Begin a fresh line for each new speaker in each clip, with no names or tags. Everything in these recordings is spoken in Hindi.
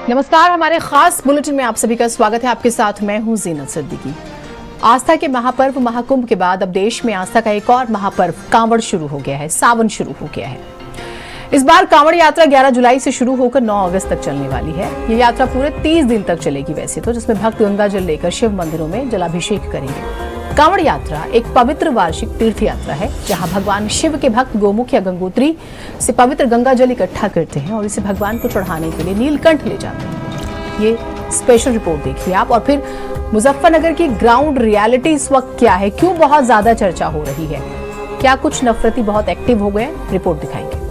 नमस्कार, हमारे खास बुलेटिन में आप सभी का स्वागत है। आपके साथ मैं हूं जीनत सिद्दीकी। आस्था के महापर्व महाकुंभ के बाद अब देश में आस्था का एक और महापर्व कांवड़ शुरू हो गया है, सावन शुरू हो गया है। इस बार कांवड़ यात्रा 11 जुलाई से शुरू होकर 9 अगस्त तक चलने वाली है। ये यात्रा पूरे 30 दिन तक चलेगी वैसे तो, जिसमें भक्त गंगा जल लेकर शिव मंदिरों में जलाभिषेक करेंगे। कांवड़ यात्रा एक पवित्र वार्षिक तीर्थ यात्रा है, जहां भगवान शिव के भक्त गोमुख या गंगोत्री से पवित्र गंगा जल इकट्ठा करते हैं और इसे भगवान को चढ़ाने के लिए नीलकंठ ले जाते हैं। ये स्पेशल रिपोर्ट देखिए आप। और फिर मुजफ्फरनगर की ग्राउंड रियलिटी इस वक्त क्या है, क्यों बहुत ज्यादा चर्चा हो रही है, क्या कुछ नफरती बहुत एक्टिव हो गए, रिपोर्ट दिखाएंगे।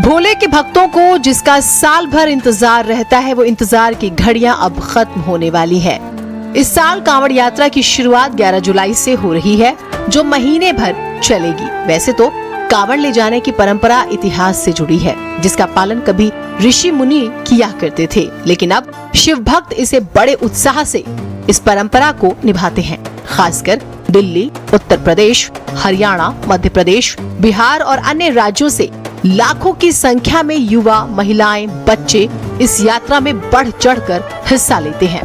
भोले के भक्तों को जिसका साल भर इंतजार रहता है, वो इंतजार की घड़ियां अब खत्म होने वाली है। इस साल कांवड़ यात्रा की शुरुआत 11 जुलाई से हो रही है, जो महीने भर चलेगी। वैसे तो कांवड़ ले जाने की परंपरा इतिहास से जुड़ी है, जिसका पालन कभी ऋषि मुनि किया करते थे, लेकिन अब शिव भक्त इसे बड़े उत्साह से इस परंपरा को निभाते हैं। खासकर दिल्ली, उत्तर प्रदेश, हरियाणा, मध्य प्रदेश, बिहार और अन्य राज्यों से लाखों की संख्या में युवा, महिलाएं, बच्चे इस यात्रा में बढ़ चढ़कर हिस्सा लेते हैं।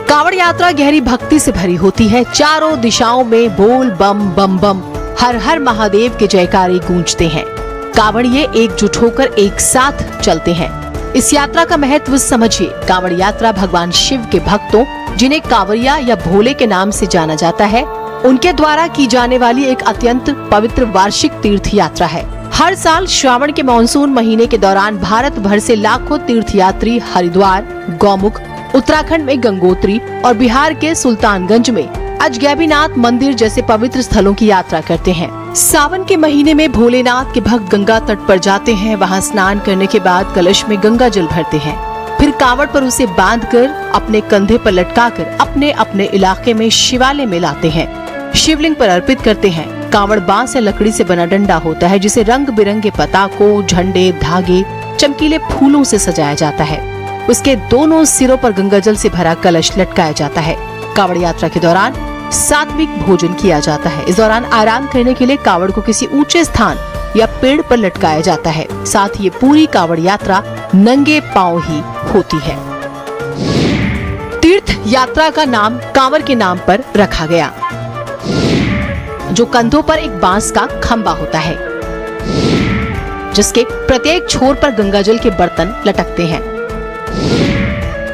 कांवड़ यात्रा गहरी भक्ति से भरी होती है। चारों दिशाओं में बोल बम बम बम, हर हर महादेव के जयकारे गूंजते हैं। कांवड़िये एकजुट होकर एक साथ चलते हैं। इस यात्रा का महत्व समझिए। कांवड़ यात्रा भगवान शिव के भक्तों, जिन्हें कांवड़िया या भोले के नाम से जाना जाता है, उनके द्वारा की जाने वाली एक अत्यंत पवित्र वार्षिक तीर्थ यात्रा है। हर साल श्रावण के मानसून महीने के दौरान भारत भर से लाखों तीर्थयात्री हरिद्वार, गौमुख, उत्तराखंड में गंगोत्री और बिहार के सुल्तानगंज में अजगैबीनाथ मंदिर जैसे पवित्र स्थलों की यात्रा करते हैं। सावन के महीने में भोलेनाथ के भक्त गंगा तट पर जाते हैं। वहां स्नान करने के बाद कलश में गंगा जल भरते हैं, फिर कांवड़ पर उसे बांधकर अपने कंधे पर लटकाकर अपने अपने इलाके में शिवालय में लाते हैं, शिवलिंग पर अर्पित करते हैं। कांवड़ बांस या लकड़ी से बना डंडा होता है, जिसे रंग बिरंगे पताकों, झंडे, धागे, चमकीले फूलों से सजाया जाता है। उसके दोनों सिरों पर गंगा जल से भरा कलश लटकाया जाता है। कांवड़ यात्रा के दौरान सात्विक भोजन किया जाता है। इस दौरान आराम करने के लिए कांवड़ को किसी ऊंचे स्थान या पेड़ पर लटकाया जाता है। साथ ही ये पूरी कांवड़ यात्रा नंगे पांव ही होती है। तीर्थ यात्रा का नाम कांवड़ के नाम पर रखा गया, जो कंधों पर एक बांस का खंबा होता है, जिसके प्रत्येक छोर पर गंगाजल के बर्तन लटकते हैं।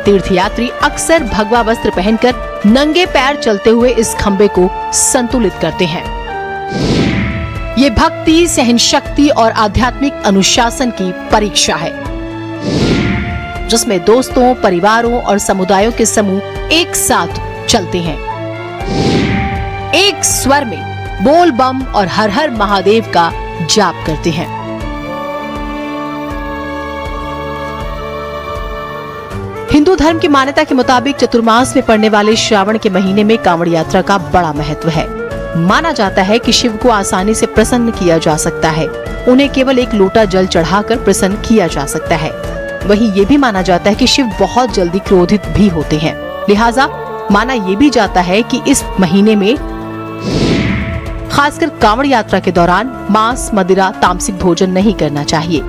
तीर्थयात्री अक्सर भगवा वस्त्र पहनकर नंगे पैर चलते हुए इस खंबे को संतुलित करते हैं। ये भक्ति, सहनशक्ति और आध्यात्मिक अनुशासन की परीक्षा है, जिसमें दोस्तों, परिवारों और समुदायों के समूह एक साथ चलते हैं, एक स्वर में बोल बम और हर हर महादेव का जाप करते हैं। हिंदू धर्म की मान्यता के मुताबिक चतुर्मास में पड़ने वाले श्रावण के महीने में कांवड़ यात्रा का बड़ा महत्व है। माना जाता है कि शिव को आसानी से प्रसन्न किया जा सकता है। उन्हें केवल एक लोटा जल चढ़ाकर प्रसन्न किया जा सकता है। वहीं ये भी माना जाता है कि शिव बहुत जल्दी क्रोधित भी होते हैं। लिहाजा माना ये भी जाता है कि इस महीने में खासकर कांवड़ यात्रा के दौरान मांस, मदिरा, तामसिक भोजन नहीं करना चाहिए।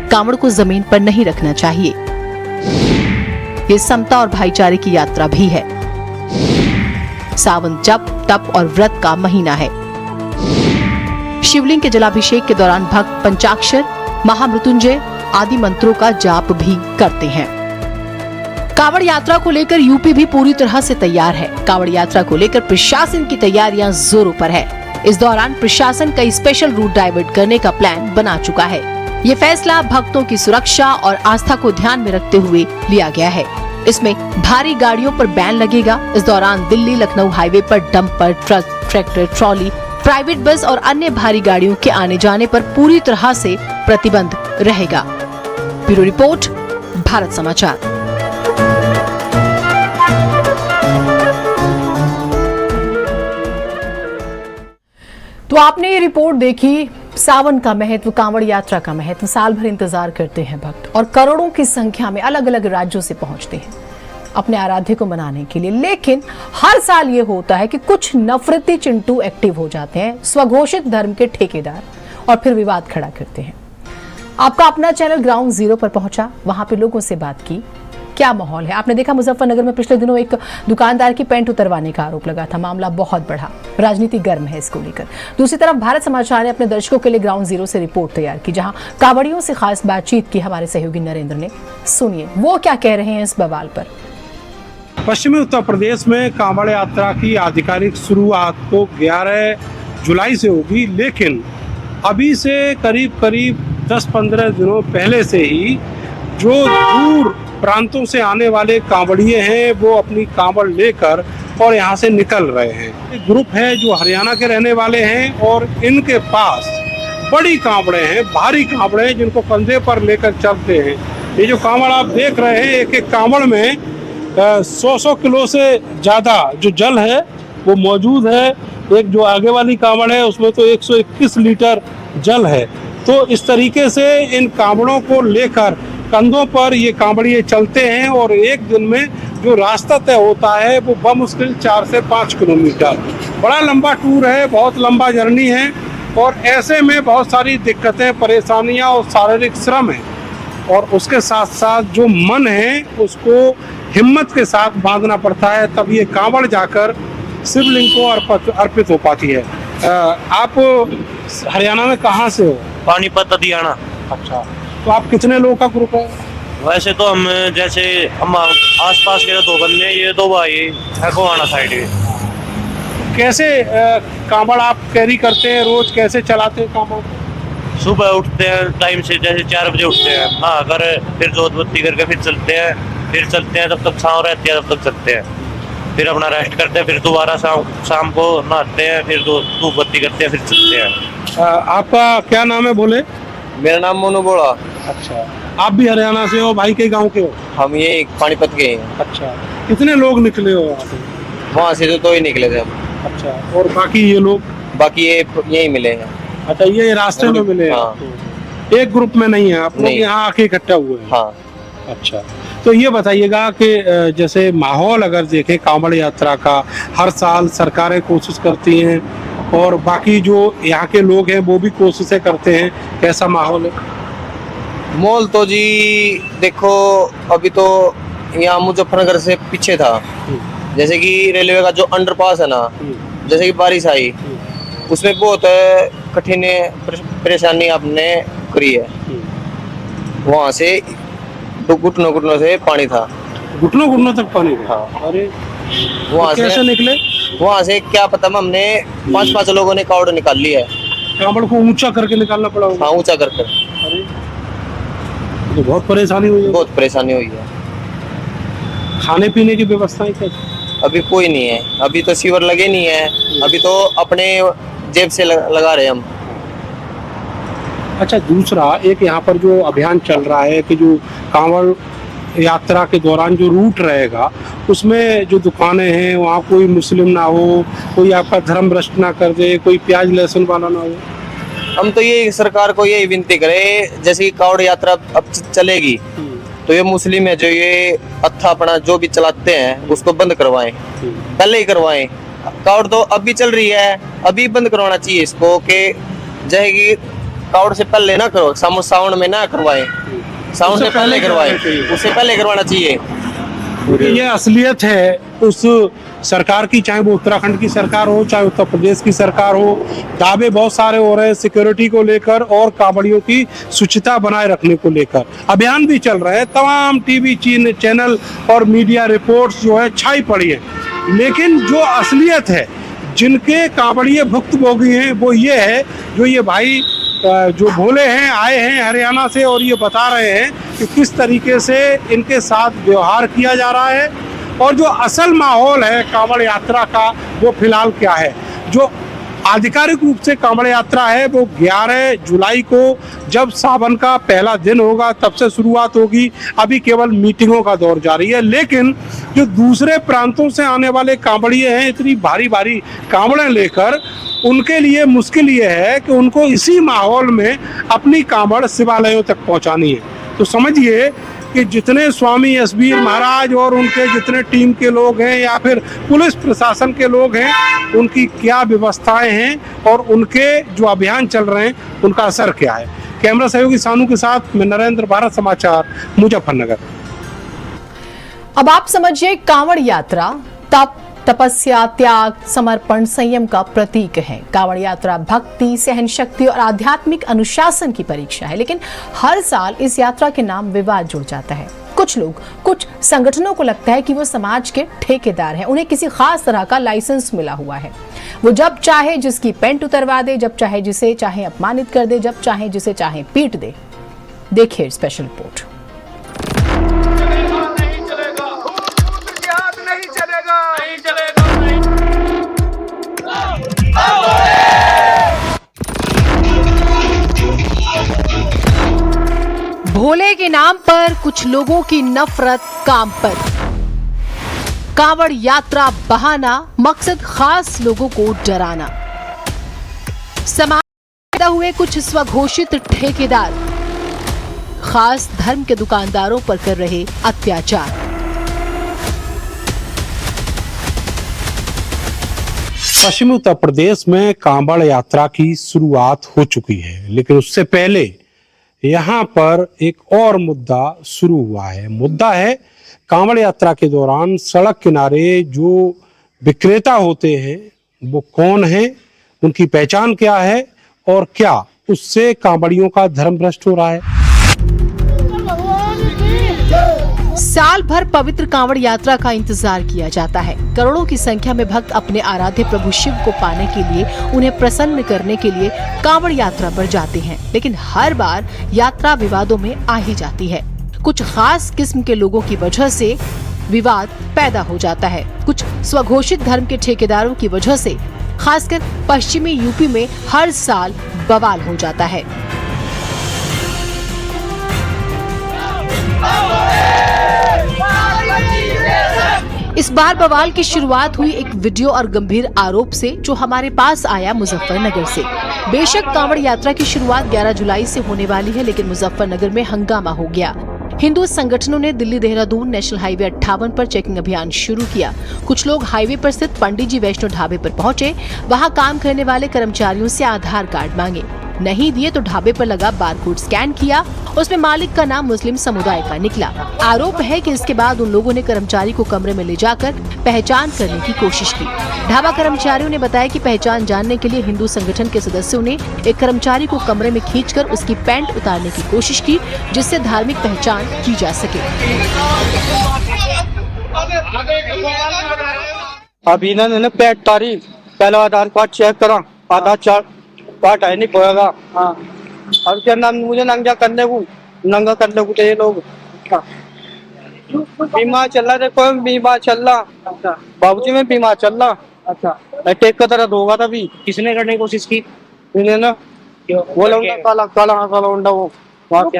कांवड़ को जमीन पर नहीं रखना चाहिए। ये समता और भाईचारे की यात्रा भी है। सावन जप, तप और व्रत का महीना है। शिवलिंग के जलाभिषेक के दौरान भक्त पंचाक्षर, महामृत्युंजय आदि मंत्रों का जाप भी करते हैं। कांवड़ यात्रा को लेकर यूपी भी पूरी तरह से तैयार है। कांवड़ यात्रा को लेकर प्रशासन की तैयारियां जोरों पर है। इस दौरान प्रशासन कई स्पेशल रूट डाइवर्ट करने का प्लान बना चुका है। ये फैसला भक्तों की सुरक्षा और आस्था को ध्यान में रखते हुए लिया गया है। इसमें भारी गाड़ियों पर बैन लगेगा। इस दौरान दिल्ली लखनऊ हाईवे पर dumper, truck, tractor, trolley, private bus और अन्य भारी गाड़ियों के आने जाने पर पूरी तरह से प्रतिबंध रहेगा। ब्यूरो रिपोर्ट, भारत समाचार। तो आपने ये रिपोर्ट देखी, सावन का महत्व, कांवड़ यात्रा का महत्व। साल भर इंतजार करते हैं भक्त और करोड़ों की संख्या में अलग अलग राज्यों से पहुंचते हैं। अपने आराध्य को मनाने के लिए। लेकिन हर साल ये होता है कि कुछ नफरती चिंटू एक्टिव हो जाते हैं, स्वघोषित धर्म के ठेकेदार, और फिर विवाद खड़ा करते हैं। आपका अपना चैनल ग्राउंड जीरो पर पहुंचा, वहां पे लोगों से बात की, क्या माहौल है। आपने देखा मुजफ्फरनगर में पिछले दिनों एक दुकानदार की पैंट उतरवाने का आरोप लगा था, मामला बहुत बढ़ा, राजनीति गर्म है इसको लेकर। दूसरी तरफ भारत समाचार ने अपने दर्शकों के लिए ग्राउंड जीरो से रिपोर्ट तैयार की, जहां कांवड़ियों से खास बातचीत की हमारे सहयोगी नरेंद्र ने। सुनिए वो क्या कह रहे हैं इस बवाल पर।
पश्चिमी उत्तर प्रदेश में कांवड़ यात्रा की आधिकारिक शुरुआत तो 11 जुलाई से होगी, लेकिन अभी से करीब 10-15 दिनों पहले से ही जो दूर प्रांतों से आने वाले कांवड़िए हैं वो अपनी कांवड़ लेकर और यहाँ से निकल रहे हैं। एक ग्रुप है जो हरियाणा के रहने वाले हैं और इनके पास बड़ी कांवड़े हैं, भारी कांवड़े हैं, जिनको कंधे पर लेकर चलते हैं। ये जो कांवड़ आप देख रहे हैं, एक कांवड़ में 100 किलो से ज़्यादा जो जल है वो मौजूद है। एक जो आगे वाली कांवड़ है उसमें तो 121 लीटर जल है। तो इस तरीके से इन कांवड़ों को लेकर कंधों पर ये कांवड़िए चलते हैं और एक दिन में जो रास्ता तय होता है वो बमुश्किल 4 से 5 किलोमीटर। बड़ा लंबा टूर है, बहुत लंबा जर्नी है और ऐसे में बहुत सारी दिक्कतें, परेशानियां और शारीरिक श्रम है, और उसके साथ साथ जो मन है उसको हिम्मत के साथ बांधना पड़ता है, तब ये कांवड़ जाकर शिवलिंग को अर्पित हो पाती है। आप हरियाणा में कहाँ से हो?
पानीपत हरियाणा।
अच्छा, तो आप कितने लोगों का ग्रुप है?
वैसे तो हम आसपास के 2 बंदे, ये 2 भाई है गोवाना साइड के।
कैसे कांवड़ आप कैरी करते हैं, रोज कैसे चलाते हैं कांवड़?
सुबह उठते हैं टाइम से, जैसे 4 बजे उठते हैं, नहा कर फिर जोत बत्ती करके फिर चलते हैं, तब तक छाँव रहती है, तब तक चलते हैं, फिर अपना रेस्ट करते हैं, फिर दोबारा शाम को नहाते हैं, फिर धूप बत्ती करते हैं, फिर चलते हैं।
आपका क्या नाम है बोले?
मेरा नाम मोनू बोला।
अच्छा, आप भी हरियाणा से हो, भाई के गांव के हो?
हम ये पानीपत के हैं।
अच्छा, कितने लोग निकले हो वहाँ से?
वहाँ से तो ही निकले थे हम।
अच्छा, और बाकी ये लोग?
बाकी ये यही मिले हैं।
अच्छा, ये रास्ते में मिले हैं?
हाँ।
एक ग्रुप में नहीं है आप लोग, यहाँ आके इकट्ठा हुए हैं?
हाँ।
अच्छा, तो ये बताइएगा कि जैसे माहौल अगर देखें कांवड़ यात्रा का, हर साल सरकारें कोशिश करती हैं और बाकी जो यहाँ के लोग हैं वो भी कोशिशें करते हैं, कैसा माहौल है?
मॉल तो जी देखो, अभी तो यहाँ मुजफ्फरनगर से पीछे था, जैसे कि रेलवे का जो अंडरपास है ना, जैसे कि बारिश आई उसमें बहुत कठिन परेशानी आपने करी है। वहाँ से तो घुटनों से पानी था,
घुटनों तक पानी था।
हाँ।
अरे
वहाँ
तो कैसे
से
निकले?
वहाँ से क्या पता, हमने 5 लोगों ने कावड़ निकाल लिया है।
कांवड़ को ऊंचा करके निकालना पड़ा होगा?
हाँ, ऊंचा कर।
अरे तो बहुत परेशानी हुई है।
बहुत परेशानी हुई है।
खाने पीने की व्यवस्थाएं कैसी?
अभी कोई नहीं है, अभी तो सीवर लगे नहीं है, अभी तो अपने जेब से लगा रहे हम।
अच्छा, दूसरा एक यहाँ पर जो अभियान चल रहा है कि जो कांवड़ यात्रा के दौरान जो रूट रहेगा उसमें जो दुकानें हैं वहाँ कोई मुस्लिम ना हो, कोई आपका धर्म भ्रष्ट ना कर दे, कोई प्याज लहसुन वाला ना हो।
हम तो ये सरकार को यही विनती करें, जैसे कि कावड़ यात्रा अब चलेगी तो ये मुस्लिम है जो ये अत्था अपना जो भी चलाते हैं उसको बंद करवाएं, पहले ही करवाएं। कावड़ तो अब भी चल रही है, अभी बंद करवाना चाहिए इसको, कि जैसे कि कावड़ से पहले ना करो, सावन में ना करवाएं, सावन से पहले करवाएं, उससे पहले करवाना चाहिए।
ये असलियत है उस सरकार की, चाहे वो उत्तराखंड की सरकार हो चाहे उत्तर प्रदेश की सरकार हो। दावे बहुत सारे हो रहे हैं सिक्योरिटी को लेकर और कांवड़ियों की शुचिता बनाए रखने को लेकर। अभियान भी चल रहे हैं, तमाम टीवी चैनल और मीडिया रिपोर्ट्स जो है छाई पड़ी है, लेकिन जो असलियत है, जिनके कांवड़िए भुक्तभोगी हैं, वो ये है जो ये भाई जो भोले हैं, आए हैं हरियाणा से और ये बता रहे हैं कि किस तरीके से इनके साथ व्यवहार किया जा रहा है और जो असल माहौल है कांवड़ यात्रा का वो फिलहाल क्या है। जो आधिकारिक रूप से कांवड़ यात्रा है वो 11 जुलाई को जब सावन का पहला दिन होगा तब से शुरुआत होगी। अभी केवल मीटिंगों का दौर जारी है, लेकिन जो दूसरे प्रांतों से आने वाले कांवड़िए हैं इतनी भारी भारी कांवड़ें लेकर, उनके लिए मुश्किल ये है कि उनको इसी माहौल में अपनी कांवड़ शिवालयों तक पहुंचानी है। तो समझिए कि जितने स्वामी यशवीर महाराज और उनके जितने टीम के लोग हैं या फिर पुलिस प्रशासन के लोग हैं, उनकी क्या व्यवस्थाएं हैं और उनके जो अभियान चल रहे हैं उनका असर क्या है। कैमरा सहयोगी सानू के साथ मैं नरेंद्र, भारत समाचार, मुजफ्फरनगर।
अब आप समझिए, कांवड़ यात्रा तप, तपस्या, त्याग, समर्पण, संयम का प्रतीक है। कांवड़ यात्रा भक्ति, सहनशक्ति और आध्यात्मिक अनुशासन की परीक्षा है। लेकिन हर साल इस यात्रा के नाम विवाद जुड़ जाता है। कुछ लोग, कुछ संगठनों को लगता है कि वो समाज के ठेकेदार हैं, उन्हें किसी खास तरह का लाइसेंस मिला हुआ है। वो जब चाहे जिसकी पेंट उतरवा दे, जब चाहे जिसे चाहे अपमानित कर दे, जब चाहे जिसे चाहे पीट दे। देखिए स्पेशल रिपोर्ट। भोले के नाम पर कुछ लोगों की नफरत काम पर। कांवड़ यात्रा बहाना, मकसद खास लोगों को डराना। समाज में पैदा हुए कुछ स्वघोषित ठेकेदार खास धर्म के दुकानदारों पर कर रहे अत्याचार।
पश्चिमी उत्तर प्रदेश में कांवड़ यात्रा की शुरुआत हो चुकी है, लेकिन उससे पहले यहाँ पर एक और मुद्दा शुरू हुआ है। मुद्दा है कांवड़ यात्रा के दौरान सड़क किनारे जो विक्रेता होते हैं वो कौन है, उनकी पहचान क्या है और क्या उससे कांवड़ियों का धर्म भ्रष्ट हो रहा है।
साल भर पवित्र कांवड़ यात्रा का इंतजार किया जाता है। करोड़ों की संख्या में भक्त अपने आराध्य प्रभु शिव को पाने के लिए, उन्हें प्रसन्न करने के लिए कांवड़ यात्रा पर जाते हैं। लेकिन हर बार यात्रा विवादों में आ ही जाती है। कुछ खास किस्म के लोगों की वजह से विवाद पैदा हो जाता है। कुछ स्वघोषित धर्म के ठेकेदारों की वजह से खासकर पश्चिमी यूपी में हर साल बवाल हो जाता है। इस बार बवाल की शुरुआत हुई एक वीडियो और गंभीर आरोप से, जो हमारे पास आया मुजफ्फरनगर से। बेशक कांवड़ यात्रा की शुरुआत 11 जुलाई से होने वाली है, लेकिन मुजफ्फरनगर में हंगामा हो गया। हिंदू संगठनों ने दिल्ली देहरादून नेशनल हाईवे 58 पर चेकिंग अभियान शुरू किया। कुछ लोग हाईवे पर स्थित पंडित जी वैष्णो ढाबे पर पहुंचे। वहां काम करने वाले कर्मचारियों से आधार कार्ड मांगे, नहीं दिए तो ढाबे पर लगा बारकोड स्कैन किया। उसमें मालिक का नाम मुस्लिम समुदाय का निकला। आरोप है कि इसके बाद उन लोगों ने कर्मचारी को कमरे में ले जाकर पहचान करने की कोशिश की। ढाबा कर्मचारियों ने बताया कि पहचान जानने के लिए हिंदू संगठन के सदस्यों ने एक कर्मचारी को कमरे में खींचकर उसकी पैंट उतारने की कोशिश की, जिससे धार्मिक पहचान की जा सके।
अभी इन्होंने पैंट तारी, पहले आधार कार्ड चेक करा, आधार कार्ड है नहीं खोएगा। हाँ, अब क्या नाम मुझे नंगा करने को ये लोग बीमा चल रहा, देखो बीमा चल रहा। अच्छा बाबूजी में बीमा चल रहा। अच्छा अटैक का तरह होगा तभी। किसने करने की कोशिश की? ना वो लौंडा काला लौंडा वो अब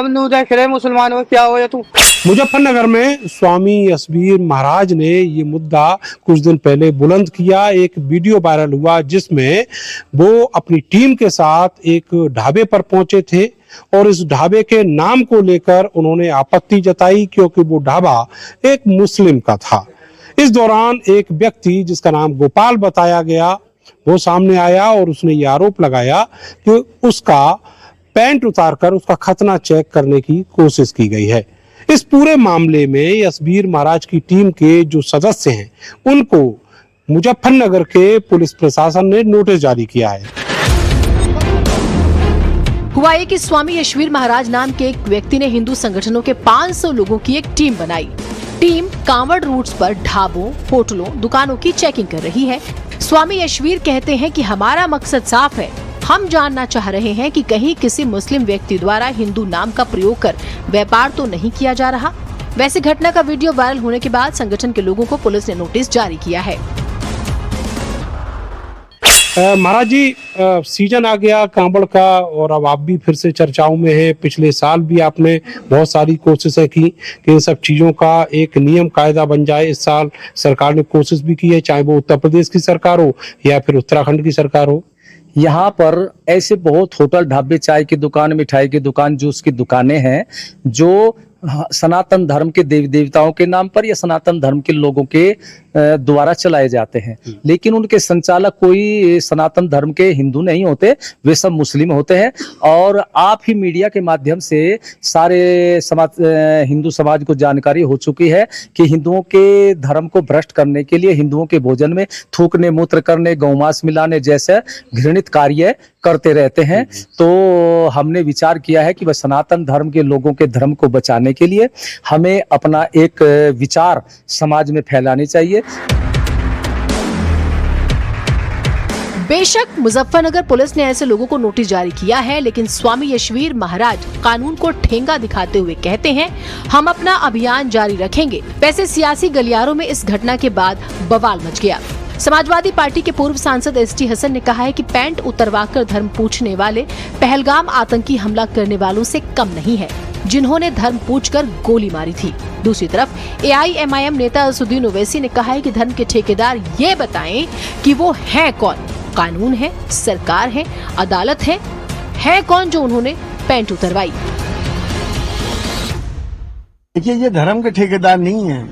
नू देख रहे मुसलमान में क्या हो तू।
मुजफ्फरनगर में स्वामी यशवीर महाराज ने ये मुद्दा कुछ दिन पहले बुलंद किया। एक वीडियो वायरल हुआ जिसमें वो अपनी टीम के साथ एक ढाबे पर पहुंचे थे और इस ढाबे के नाम को लेकर उन्होंने आपत्ति जताई, क्योंकि वो ढाबा एक मुस्लिम का था। इस दौरान एक व्यक्ति जिसका नाम गोपाल बताया गया, वो सामने आया और उसने ये आरोप लगाया कि उसका पैंट उतारकर उसका खतना चेक करने की कोशिश की गई है। इस पूरे मामले में यशवीर महाराज की टीम के जो सदस्य हैं, उनको मुजफ्फरनगर के पुलिस प्रशासन ने नोटिस जारी किया है।
हुआ ये कि स्वामी यशवीर महाराज नाम के एक व्यक्ति ने हिंदू संगठनों के 500 लोगों की एक टीम बनाई। टीम कांवड़ रूट्स पर ढाबों, होटलों, दुकानों की चेकिंग कर रही है। स्वामी यशवीर कहते हैं कि हमारा मकसद साफ है, हम जानना चाह रहे हैं कि कहीं किसी मुस्लिम व्यक्ति द्वारा हिंदू नाम का प्रयोग कर व्यापार तो नहीं किया जा रहा। वैसे घटना का वीडियो वायरल होने के बाद संगठन के लोगों को पुलिस ने नोटिस जारी किया है।
महाराज जी, सीजन आ गया कांवड़ का और अब आप भी फिर से चर्चाओं में हैं। पिछले साल भी आपने बहुत सारी कोशिशें की कि इन सब चीज़ों का एक नियम कायदा बन जाए। इस साल सरकार ने कोशिश भी की है, चाहे वो उत्तर प्रदेश की सरकार हो या फिर उत्तराखंड की सरकार हो।
यहाँ पर ऐसे बहुत होटल, ढाबे, चाय की दुकान, मिठाई की दुकान, जूस की दुकानें हैं जो सनातन धर्म के देवी देवताओं के नाम पर या सनातन धर्म के लोगों के द्वारा चलाए जाते हैं, लेकिन उनके संचालक कोई सनातन धर्म के हिंदू नहीं होते, वे सब मुस्लिम होते हैं। और आप ही मीडिया के माध्यम से सारे हिंदू समाज को जानकारी हो चुकी है कि हिंदुओं के धर्म को भ्रष्ट करने के लिए हिंदुओं के भोजन में थूकने, मूत्र करने, गौमांस मिलाने जैसे घृणित कार्य करते रहते हैं। तो हमने विचार किया है कि वह सनातन धर्म के लोगों के धर्म को बचाने के लिए हमें अपना एक विचार समाज में फैलानी चाहिए।
बेशक मुजफ्फरनगर पुलिस ने ऐसे लोगों को नोटिस जारी किया है, लेकिन स्वामी यशवीर महाराज कानून को ठेंगा दिखाते हुए कहते हैं, हम अपना अभियान जारी रखेंगे। वैसे सियासी गलियारों में इस घटना के बाद बवाल मच गया। समाजवादी पार्टी के पूर्व सांसद एसटी हसन ने कहा है कि पैंट उतरवाकर धर्म पूछने वाले पहलगाम आतंकी हमला करने वालों से कम नहीं है, जिन्होंने धर्म पूछकर गोली मारी थी। दूसरी तरफ एआईएमआईएम नेता असदुद्दीन ओवैसी ने कहा है कि धर्म के ठेकेदार ये बताएं कि वो है कौन। कानून है, सरकार है, अदालत है कौन जो उन्होंने पैंट उतरवाई।
देखिए, ये धर्म के ठेकेदार नहीं है,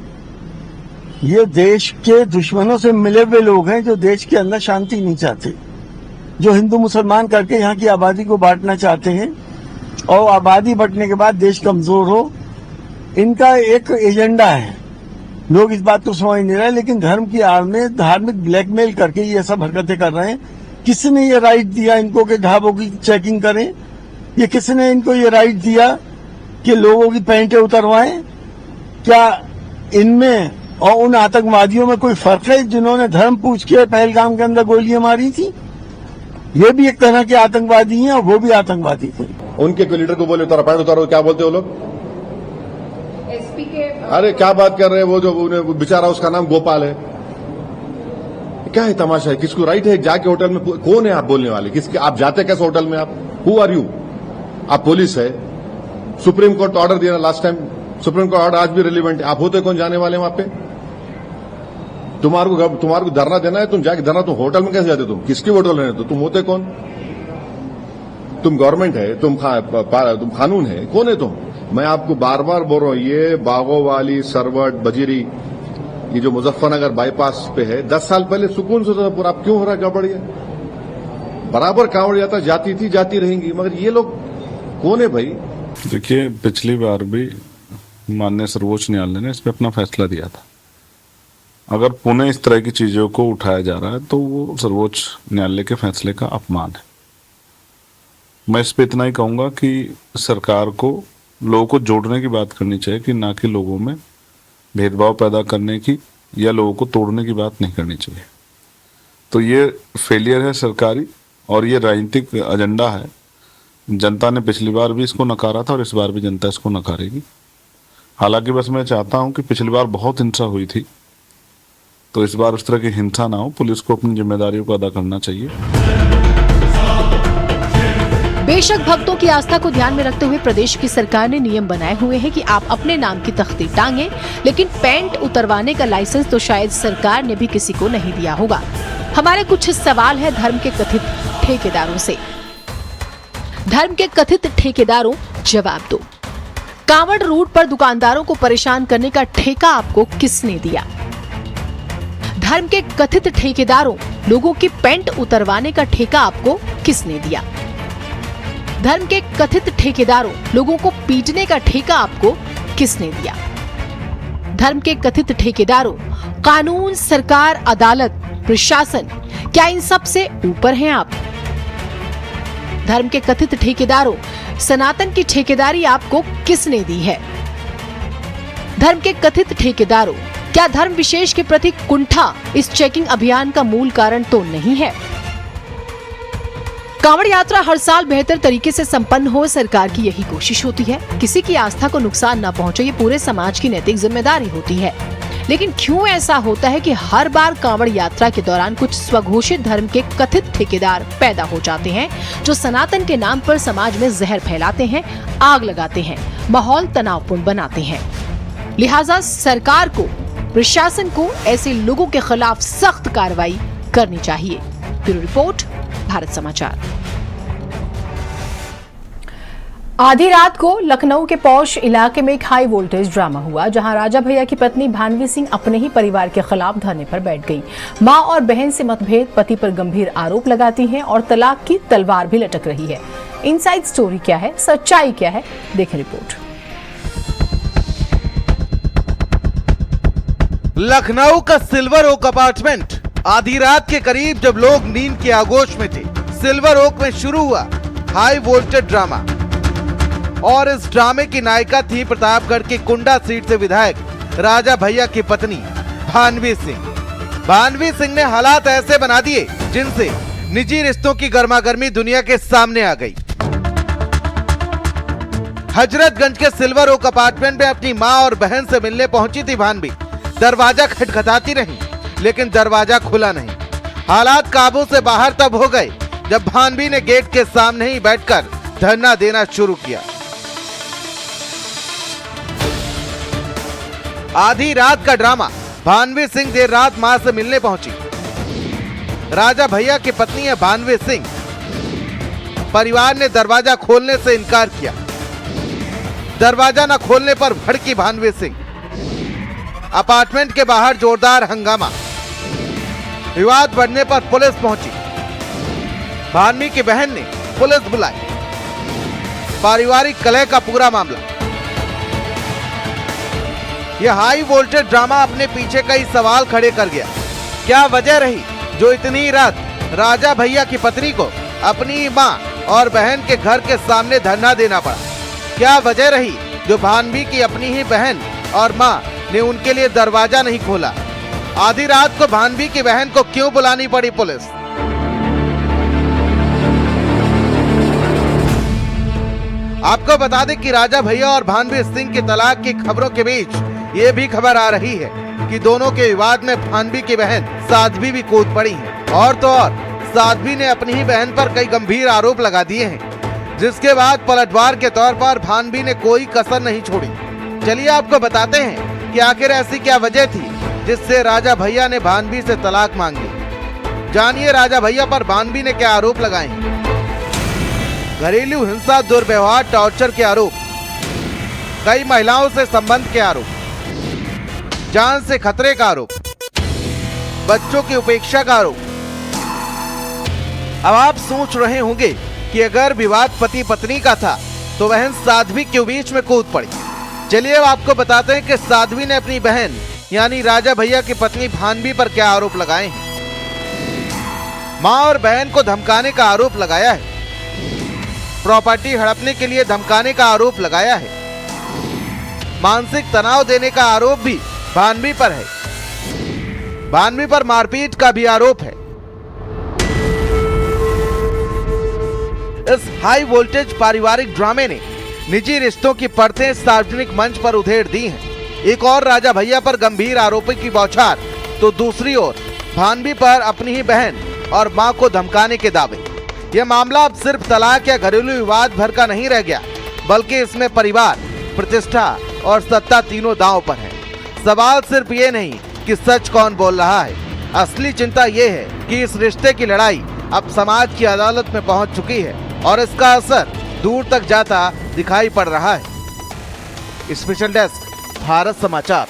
ये देश के दुश्मनों से मिले हुए लोग हैं जो देश के अंदर शांति नहीं चाहते, जो हिंदू मुसलमान करके यहाँ की आबादी को बांटना चाहते हैं और आबादी बढ़ने के बाद देश कमजोर हो। इनका एक एजेंडा है, लोग इस बात को समझ नहीं रहे, लेकिन धर्म की आड़ में धार्मिक ब्लैकमेल करके ये सब हरकतें कर रहे हैं। किसने ये राइट दिया इनको कि ढाबों की चेकिंग करें? ये किसने इनको ये राइट दिया कि लोगों की पैंटें उतरवाएं? क्या इनमें और उन आतंकवादियों में कोई फर्क है जिन्होंने धर्म पूछ के पहलगाम के अंदर गोलियां मारी थी? ये भी एक तरह के आतंकवादी हैं और वो भी आतंकवादी थे।
उनके कोई लीडर को बोले उतारो, पैंट उतारो, क्या बोलते वो लोग? एसपी के अरे क्या बात कर रहे हैं, वो जो बेचारा उसका नाम गोपाल है, क्या है तमाशा है? किसको राइट है जाके होटल में? कौन है आप बोलने वाले? किसके आप जाते कैसे होटल में? आप हु आर यू? आप पुलिस है, सुप्रीम कोर्ट ऑर्डर दिया last time, supreme court order आज भी रिलेवेंट है। आप होते कौन जाने वाले वहां पे? तुम्हारे को धरना देना है, तुम जाके धरना, तुम होटल में कैसे जाते? तुम किसकी होटल है? तो तुम होते कौन? तुम गवर्नमेंट है, तुम कानून है, कौन है तुम? मैं आपको बार बार बोल रहा हूं, ये बागोवाली, सरवट, बजीरी, ये जो मुजफ्फरनगर बाईपास पे है, 10 साल पहले सुकून से था पूरा। अब क्यों हो रहा है गड़बड़िया? बराबर कांवड़ यात्रा जाती थी, जाती रहेंगी, मगर ये लोग कौन है भाई?
देखिए, पिछली बार भी माननीय सर्वोच्च न्यायालय ने इस पर अपना फैसला दिया था। अगर पुनः इस तरह की चीजों को उठाया जा रहा है तो वो सर्वोच्च न्यायालय के फैसले का अपमान है। मैं इस पे इतना ही कहूंगा कि सरकार को लोगों को जोड़ने की बात करनी चाहिए, कि ना कि लोगों में भेदभाव पैदा करने की या लोगों को तोड़ने की बात नहीं करनी चाहिए। तो ये फेलियर है सरकारी, और ये राजनीतिक एजेंडा है। जनता ने पिछली बार भी इसको नकारा था और इस बार भी जनता इसको नकारेगी। हालांकि बस मैं चाहता हूं कि पिछली बार बहुत हिंसा हुई थी, तो इस बार उस तरह की हिंसा ना हो। पुलिस को अपनी जिम्मेदारियों को अदा करना चाहिए।
बेशक भक्तों की आस्था को ध्यान में रखते हुए प्रदेश की सरकार ने नियम बनाए हुए हैं कि आप अपने नाम की तख्ती टांगे, लेकिन पैंट उतरवाने का लाइसेंस तो शायद सरकार ने भी किसी को नहीं दिया होगा। हमारे कुछ सवाल है धर्म के कथित ठेकेदारों से। धर्म के कथित ठेकेदारों, जवाब दो। कांवड़ रूट पर दुकानदारों को परेशान करने का ठेका आपको किसने दिया? धर्म के कथित ठेकेदारों, लोगों की पैंट उतरवाने का ठेका आपको किसने दिया? धर्म के कथित ठेकेदारों, लोगों को पीटने का ठेका आपको किसने दिया? धर्म के कथित ठेकेदारों, कानून, सरकार, अदालत, प्रशासन, क्या इन सब से ऊपर हैं आप? धर्म के कथित ठेकेदारों, सनातन की ठेकेदारी आपको किसने दी है? धर्म के कथित ठेकेदारों, क्या धर्म विशेष के प्रति कुंठा इस चेकिंग अभियान का मूल कारण तो नहीं है? कांवड़ यात्रा हर साल बेहतर तरीके से संपन्न हो, सरकार की यही कोशिश होती है। किसी की आस्था को नुकसान न पहुंचे, ये पूरे समाज की नैतिक जिम्मेदारी होती है। लेकिन क्यों ऐसा होता है कि हर बार कांवड़ यात्रा के दौरान कुछ स्वघोषित धर्म के कथित ठेकेदार पैदा हो जाते हैं, जो सनातन के नाम पर समाज में जहर फैलाते हैं, आग लगाते हैं, माहौल तनावपूर्ण बनाते हैं। लिहाजा सरकार को, प्रशासन को ऐसे लोगों के खिलाफ सख्त कार्रवाई करनी चाहिए। ब्यूरो रिपोर्ट, भारत समाचार। आधी रात को लखनऊ के पौष इलाके में एक हाई वोल्टेज ड्रामा हुआ, जहां राजा भैया की पत्नी भानवी सिंह अपने ही परिवार के खिलाफ धरने पर बैठ गई। मां और बहन से मतभेद, पति पर गंभीर आरोप लगाती हैं और तलाक की तलवार भी लटक रही है। इनसाइड स्टोरी क्या है, सच्चाई क्या है, देखें रिपोर्ट।
लखनऊ का सिल्वर ओक अपार्टमेंट। आधी रात के करीब जब लोग नींद के आगोश में थे, सिल्वर ओक में शुरू हुआ हाई वोल्टेज ड्रामा। और इस ड्रामे की नायिका थी प्रतापगढ़ की कुंडा सीट से विधायक राजा भैया की पत्नी भानवी सिंह। भानवी सिंह ने हालात ऐसे बना दिए जिनसे निजी रिश्तों की गर्मागर्मी दुनिया के सामने आ गई। हजरतगंज के सिल्वर ओक अपार्टमेंट में अपनी मां और बहन से मिलने पहुंची थी भानवी। दरवाजा खटखटाती रही, लेकिन दरवाजा खुला नहीं। हालात काबू से बाहर तब हो गए जब भानवी ने गेट के सामने ही बैठकर धरना देना शुरू किया। आधी रात का ड्रामा। भानवी सिंह देर रात मां से मिलने पहुंची। राजा भैया की पत्नी है भानवी सिंह। परिवार ने दरवाजा खोलने से इनकार किया। दरवाजा न खोलने पर भड़की भानवी सिंह। अपार्टमेंट के बाहर जोरदार हंगामा। विवाद बढ़ने पर पुलिस पहुंची। भानवी की बहन ने पुलिस बुलाई। पारिवारिक कलह का पूरा मामला। यह हाई वोल्टेज ड्रामा अपने पीछे कई सवाल खड़े कर गया। क्या वजह रही जो इतनी रात राजा भैया की पत्नी को अपनी मां और बहन के घर के सामने धरना देना पड़ा? क्या वजह रही जो भानवी की अपनी ही बहन और मां ने उनके लिए दरवाजा नहीं खोला? आधी रात को भानवी की बहन को क्यों बुलानी पड़ी पुलिस? आपको बता दें कि राजा भैया और भानवी सिंह के तलाक की खबरों के बीच ये भी खबर आ रही है कि दोनों के विवाद में भानवी की बहन साध्वी भी कूद पड़ी है। और तो और साध्वी ने अपनी ही बहन पर कई गंभीर आरोप लगा दिए हैं, जिसके बाद पलटवार के तौर पर भानवी ने कोई कसर नहीं छोड़ी। चलिए आपको बताते हैं कि आखिर ऐसी क्या वजह थी जिससे राजा भैया ने भानवी से तलाक मांग ली। जानिए राजा भैया पर भानवी ने क्या आरोप लगाए हैं। घरेलू हिंसा, दुर्व्यवहार, टॉर्चर के आरोप, कई महिलाओं से संबंध के आरोप, जान से खतरे का आरोप, बच्चों की उपेक्षा का आरोप। अब आप सोच रहे होंगे कि अगर विवाद पति पत्नी का था तो बहन साध्वी क्यों बीच में कूद पड़ी। चलिए अब आपको बताते हैं कि साध्वी ने अपनी बहन यानी राजा भैया की पत्नी भानवी पर क्या आरोप लगाए हैं। मां और बहन को धमकाने का आरोप लगाया है। प्रॉपर्टी हड़पने के लिए धमकाने का आरोप लगाया है। मानसिक तनाव देने का आरोप भी भानवी पर है। भानवी पर मारपीट का भी आरोप है। इस हाई वोल्टेज पारिवारिक ड्रामे ने निजी रिश्तों की परतें सार्वजनिक मंच पर उधेड़ दी हैं। एक और राजा भैया पर गंभीर आरोपों की बौछार, तो दूसरी ओर भानवी पर अपनी ही बहन और मां को धमकाने के दावे। यह मामला अब सिर्फ तलाक या घरेलू विवाद भर का नहीं रह गया, बल्कि इसमें परिवार, प्रतिष्ठा और सत्ता तीनों दांव पर है। सवाल सिर्फ ये नहीं कि सच कौन बोल रहा है, असली चिंता ये है कि इस रिश्ते की लड़ाई अब समाज की अदालत में पहुंच चुकी है और इसका असर दूर तक जाता दिखाई पड़ रहा है। स्पेशल डेस्क, भारत समाचार।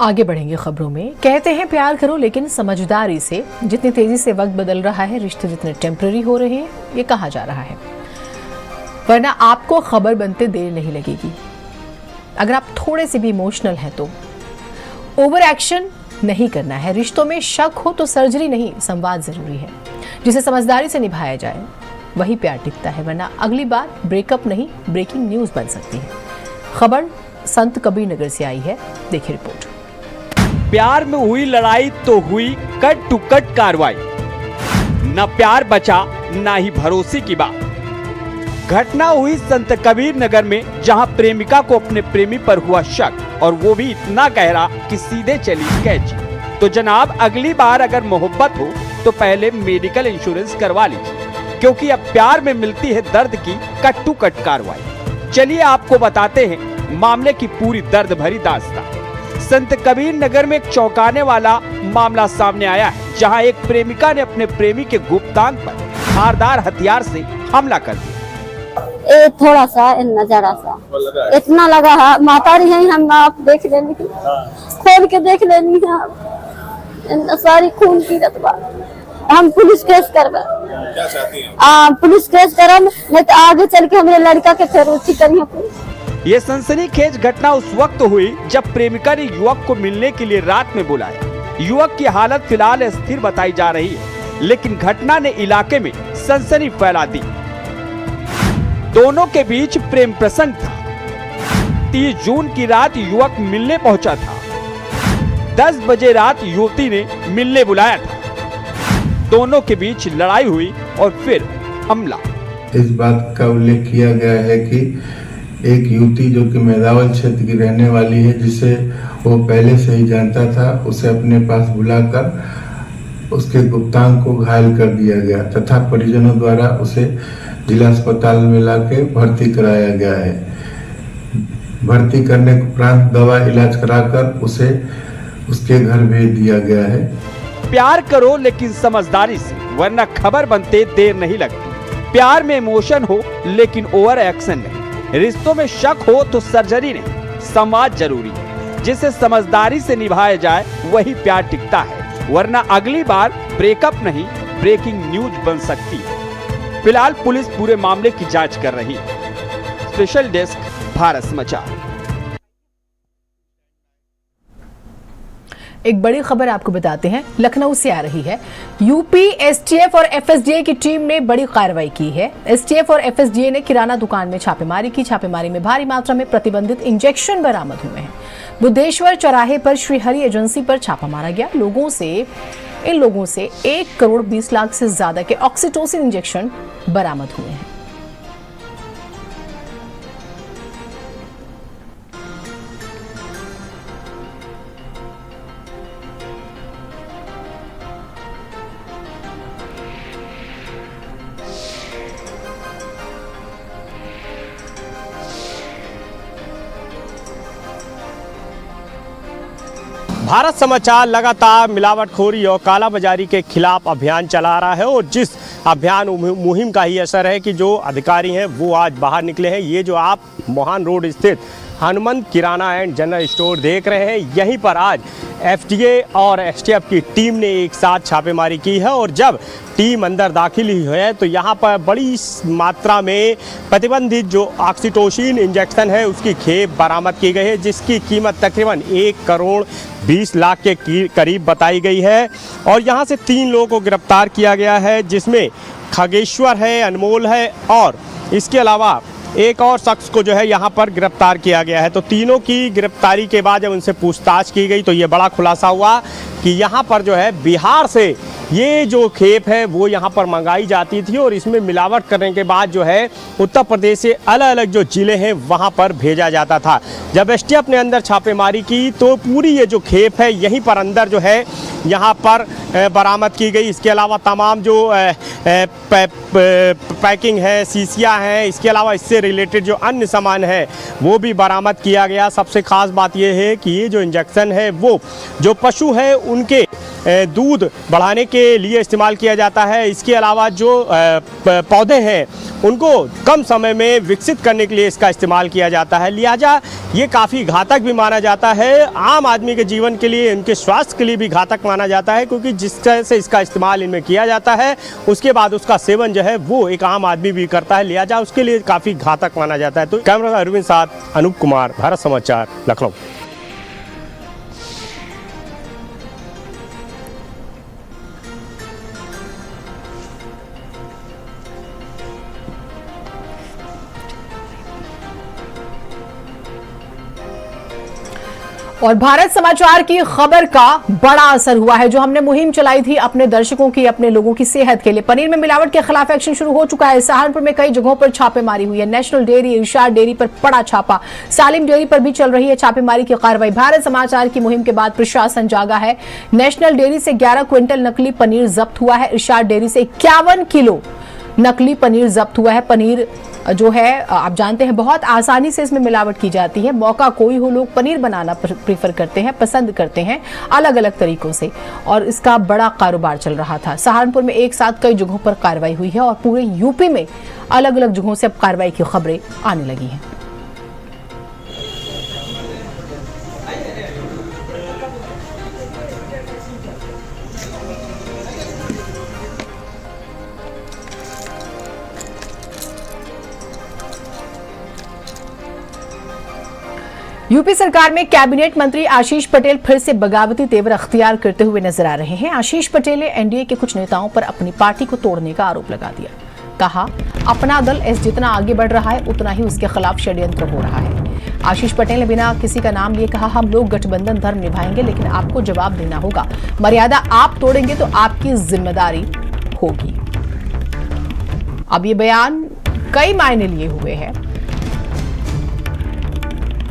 आगे बढ़ेंगे खबरों में। कहते हैं प्यार करो लेकिन समझदारी से। जितनी तेजी से वक्त बदल रहा है, रिश्ते जितने टेम्पररी हो रहे हैं, ये कहा जा रहा है, वरना आपको खबर बनते देर नहीं लगेगी। अगर आप थोड़े से भी इमोशनल हैं तो ओवर एक्शन नहीं करना है। रिश्तों में शक हो तो सर्जरी नहीं, संवाद जरूरी है, जिसे समझदारी से निभाया जाए, वही प्यार टिकता है, वरना अगली बार ब्रेकअप नहीं ब्रेकिंग न्यूज बन सकती है। खबर संत कबीर नगर से आई है, देखिए रिपोर्ट।
प्यार में हुई लड़ाई तो हुई कट टू कट कार्रवाई। न प्यार बचा न ही भरोसे की बात। घटना हुई संत कबीर नगर में, जहां प्रेमिका को अपने प्रेमी पर हुआ शक और वो भी इतना गहरा कि सीधे चली कैची। तो जनाब, अगली बार अगर मोहब्बत हो तो पहले मेडिकल इंश्योरेंस करवा लीजिए, क्योंकि अब प्यार में मिलती है दर्द की कट टू कट कार्रवाई। चलिए आपको बताते हैं मामले की पूरी दर्द भरी दास्तां। संत कबीर नगर में एक चौंकाने वाला मामला सामने आया है, जहां एक प्रेमिका ने अपने प्रेमी के गुप्तांग पर धारदार हथियार से हमला कर दिया।
थोड़ा सा नजारा सा इतना लगा है, माता रही है, हम आप देख लेनी, खोल के देख लेनी है, सारी खून की रतबा। हम पुलिस केस करवा, क्या चाहती हैं? पुलिस केस करा, नहीं तो आगे चल के हमारे लड़का के फिर उसी करिए।
ये सनसनीखेज घटना उस वक्त हुई जब प्रेमिका ने युवक को मिलने के लिए रात में बुलाया। युवक की हालत फिलहाल स्थिर बताई जा रही है, लेकिन घटना ने इलाके में सनसनी फैला दी। दोनों के बीच प्रेम प्रसंग था। 30 जून की रात युवक मिलने पहुंचा था। 10 बजे रात युवती ने मिलने बुलाया था। दोनों के बीच लड़ाई हुई और फिर हमला।
इस बात का उल्लेख किया गया है कि एक युवती जो कि मेदावल क्षेत्र की रहने वाली है, जिसे वो पहले से ही जानता था, उसे अपने पास बुलाकर उसके गुप्तांग को घायल कर दिया गया तथा परिजनों द्वारा उसे जिला अस्पताल में लाके भर्ती कराया गया है। भर्ती करने के उपरांत दवा इलाज कराकर उसे उसके घर भेज दिया गया है।
प्यार करो लेकिन समझदारी से, वरना खबर बनते देर नहीं लगती। प्यार में इमोशन हो लेकिन ओवर एक्शन नहीं। रिश्तों में शक हो तो सर्जरी नहीं, संवाद जरूरी है। जिसे समझदारी से निभाया जाए वही प्यार टिकता है, वरना अगली बार ब्रेकअप नहीं ब्रेकिंग न्यूज बन सकती है। फिलहाल पुलिस पूरे मामले की जांच कर रही है। स्पेशल डेस्क, भारत समाचार।
एक बड़ी खबर आपको बताते हैं, लखनऊ से आ रही है। यूपी एसटीएफ और एफएसडीए की टीम ने बड़ी कार्रवाई की है। एसटीएफ और एफएसडीए ने किराना दुकान में छापेमारी की। छापेमारी में भारी मात्रा में प्रतिबंधित इंजेक्शन बरामद हुए हैं। बुद्धेश्वर चौराहे पर श्रीहरि एजेंसी पर छापा मारा गया। इन लोगों से 1 करोड़ 20 लाख से ज्यादा के ऑक्सीटोसिन इंजेक्शन बरामद हुए हैं।
भारत समाचार लगातार मिलावटखोरी और कालाबाजारी के खिलाफ अभियान चला रहा है और जिस अभियान मुहिम का ही असर है कि जो अधिकारी हैं वो आज बाहर निकले हैं। ये जो आप मोहान रोड स्थित हनुमंत किराना एंड जनरल स्टोर देख रहे हैं, यहीं पर आज एफडीए और एसटीएफ की टीम ने एक साथ छापेमारी की है और जब टीम अंदर दाखिल हुई है तो यहाँ पर बड़ी मात्रा में प्रतिबंधित जो ऑक्सीटोसिन इंजेक्शन है उसकी खेप बरामद की गई है, जिसकी कीमत तकरीबन 1 करोड़ 20 लाख के करीब बताई गई है। और यहाँ से 3 लोगों को गिरफ्तार किया गया है, जिसमें खगेश्वर है, अनमोल है और इसके अलावा एक और शख्स को जो है यहाँ पर गिरफ्तार किया गया है। तो तीनों की गिरफ्तारी के बाद जब उनसे पूछताछ की गई तो ये बड़ा खुलासा हुआ कि यहाँ पर जो है बिहार से ये जो खेप है वो यहाँ पर मंगाई जाती थी और इसमें मिलावट करने के बाद जो है उत्तर प्रदेश से अलग अलग जो ज़िले हैं वहाँ पर भेजा जाता था। जब एसटीएफ ने अंदर छापेमारी की तो पूरी ये जो खेप है यहीं पर अंदर जो है यहाँ पर बरामद की गई। इसके अलावा तमाम जो पैकिंग है, शीशियाँ हैं, इसके अलावा इससे रिलेटेड जो अन्य सामान है वो भी बरामद किया गया। सबसे ख़ास बात ये है कि ये जो इंजेक्शन है वो जो पशु है उनके दूध बढ़ाने के लिए इस्तेमाल किया जाता है। इसके अलावा जो पौधे हैं उनको कम समय में विकसित करने के लिए इसका इस्तेमाल किया जाता है, लिहाजा ये काफ़ी घातक भी माना जाता है। आम आदमी के जीवन के लिए, उनके स्वास्थ्य के लिए भी घातक माना जाता है, क्योंकि जिस तरह से इसका इस्तेमाल इनमें किया जाता है उसके बाद उसका सेवन जो है वो एक आम आदमी भी करता है, लिहाजा उसके लिए काफ़ी घातक माना जाता है। तो कैमरा अरविंद साथ अनूप कुमार, भारत समाचार, लखनऊ।
और भारत समाचार की खबर का बड़ा असर हुआ है। जो हमने मुहिम चलाई थी अपने दर्शकों की, अपने लोगों की सेहत के लिए, पनीर में मिलावट के खिलाफ एक्शन शुरू हो चुका है। सहारनपुर में कई जगहों पर छापेमारी हुई है। नेशनल डेयरी, इरशाद डेयरी पर पड़ा छापा, सालिम डेयरी पर भी चल रही है छापेमारी की कार्रवाई। भारत समाचार की मुहिम के बाद प्रशासन जागा है। नेशनल डेयरी से 11 क्विंटल नकली पनीर जब्त हुआ है। इरशाद डेयरी से 51 किलो नकली पनीर जब्त हुआ है। पनीर जो है आप जानते हैं बहुत आसानी से इसमें मिलावट की जाती है। मौका कोई हो, लोग पनीर बनाना प्रीफर करते हैं, पसंद करते हैं अलग अलग तरीकों से, और इसका बड़ा कारोबार चल रहा था। सहारनपुर में एक साथ कई जगहों पर कार्रवाई हुई है और पूरे यूपी में अलग अलग जगहों से अब कार्रवाई की खबरें आने लगी हैं। यूपी सरकार में कैबिनेट मंत्री आशीष पटेल फिर से बगावती तेवर अख्तियार करते हुए नजर आ रहे हैं। आशीष पटेल ने एनडीए के कुछ नेताओं पर अपनी पार्टी को तोड़ने का आरोप लगा दिया। कहा, अपना दल एस जितना आगे बढ़ रहा है उतना ही उसके खिलाफ षड्यंत्र हो रहा है। आशीष पटेल ने बिना किसी का नाम लिए कहा, हम लोग गठबंधन धर्म निभाएंगे लेकिन आपको जवाब देना होगा। मर्यादा आप तोड़ेंगे तो आपकी जिम्मेदारी होगी। अब ये बयान कई मायने लिए हुए हैं,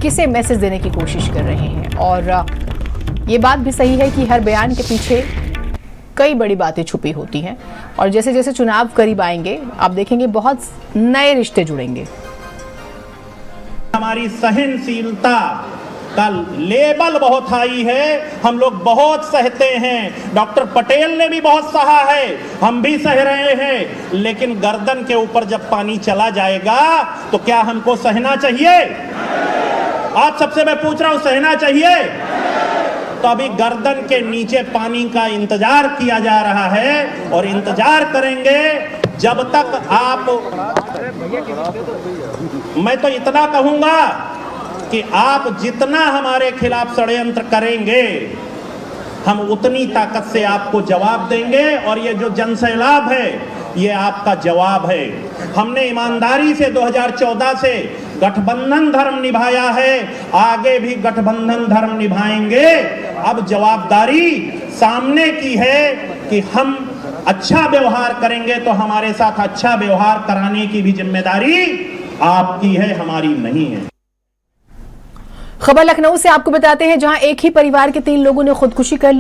किसे मैसेज देने की कोशिश कर रहे हैं, और ये बात भी सही है कि हर बयान के पीछे कई बड़ी बातें छुपी होती हैं, और जैसे जैसे चुनाव करीब आएंगे आप देखेंगे बहुत नए रिश्ते जुड़ेंगे।
हमारी सहनशीलता का लेवल बहुत हाई है, हम लोग बहुत सहते हैं। डॉक्टर पटेल ने भी बहुत सहा है, हम भी सह रहे हैं, लेकिन गर्दन के ऊपर जब पानी चला जाएगा तो क्या हमको सहना चाहिए? आप सबसे मैं पूछ रहा हूं, सहना चाहिए? तो अभी गर्दन के नीचे पानी का इंतजार किया जा रहा है और इंतजार करेंगे जब तक आप। मैं तो इतना कहूंगा कि आप जितना हमारे खिलाफ षड्यंत्र करेंगे हम उतनी ताकत से आपको जवाब देंगे, और ये जो जनसैलाब है ये आपका जवाब है। हमने ईमानदारी से 2014 से गठबंधन धर्म निभाया है, आगे भी गठबंधन धर्म निभाएंगे। अब जवाबदारी सामने की है कि हम अच्छा व्यवहार करेंगे तो हमारे साथ अच्छा व्यवहार कराने की भी जिम्मेदारी आपकी है, हमारी नहीं है।
खबर लखनऊ से आपको बताते हैं, जहां एक ही परिवार के 3 लोगों ने खुदकुशी कर ली।